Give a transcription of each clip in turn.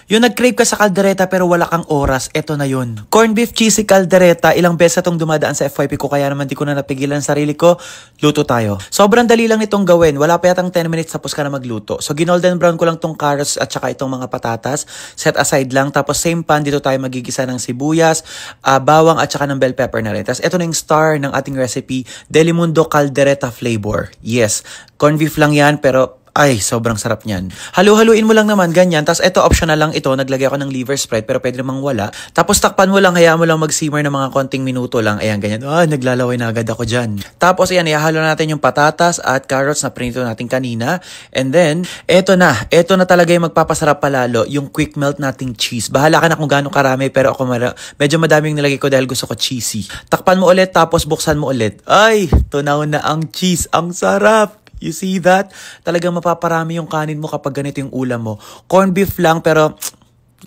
Yung nag-crave ka sa kaldereta pero wala kang oras, eto na yun. Corn beef cheesy kaldereta, ilang beses itong dumadaan sa FYP ko kaya naman di ko na napigilan sarili ko, luto tayo. Sobrang dali lang nitong gawin, wala pa yatang 10 minutes tapos ka na magluto. So ginolden brown ko lang tong carrots at saka itong mga patatas, set aside lang. Tapos same pan, dito tayo magigisa ng sibuyas, bawang at saka ng bell pepper na rin. Tapos ito na yung star ng ating recipe, Delimundo Caldereta Flavor. Yes, corn beef lang yan pero ay, sobrang sarap niyan. Halu-haluin mo lang naman, ganyan. Tapos ito, optional lang ito. Naglagay ako ng liver spread, pero pwede namang wala. Tapos takpan mo lang, hayaan mo lang mag-simmer ng mga konting minuto lang. Ayan, ganyan. Naglalaway na agad ako dyan. Tapos, ayan, ihalo natin yung patatas at carrots na prinito natin kanina. And then, eto na talaga yung magpapasarap palalo, yung quick melt nating cheese. Bahala ka na kung gaano karami, pero ako medyo madaming nilagay ko dahil gusto ko cheesy. Takpan mo ulit, tapos buksan mo ulit. Ay, tunaw na ang cheese. Ang sarap! You see that? Talagang mapaparami yung kanin mo kapag ganito yung ulam mo. Corn beef lang pero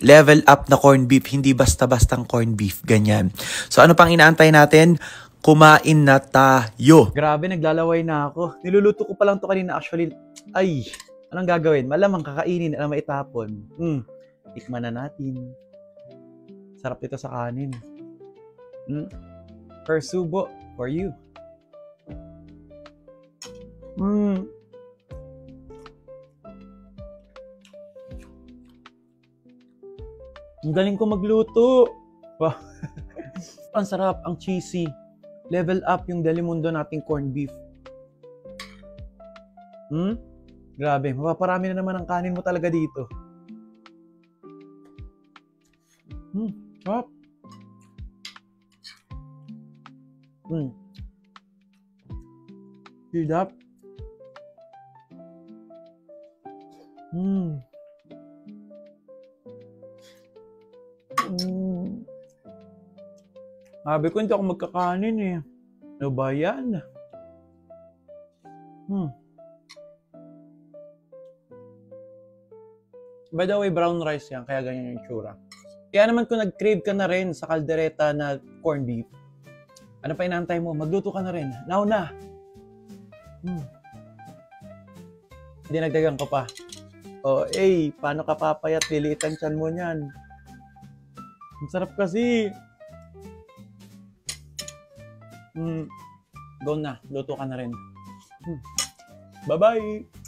level up na corn beef. Hindi basta-bastang corn beef. Ganyan. So ano pang inaantay natin? Kumain na tayo. Grabe, naglalaway na ako. Niluluto ko pa lang to kanina actually. Ay, anong gagawin? Malamang kakainin, alam maitapon. Tikman na natin. Sarap ito sa kanin. First subo for you. Ang galing ko magluto. Wow. Ang sarap, ang cheesy. Level up yung Delimundo nating corned beef. Grabe, mapaparami na naman ang kanin mo talaga dito. Sarap. See that? Sabi ko hindi ako magkakanin eh. Ano ba yan? By the way, brown rice yan, kaya ganyan yung tsura. Kaya naman kung nag-crave ka na rin sa kaldereta na corned beef, ano pa inaantay mo? Magluto ka na rin. Now na! Hindi nagdagan ko pa. Paano ka papayat? Lilitan tiyan mo niyan. Ang sarap kasi. Go na. Luto ka na rin. Bye-bye!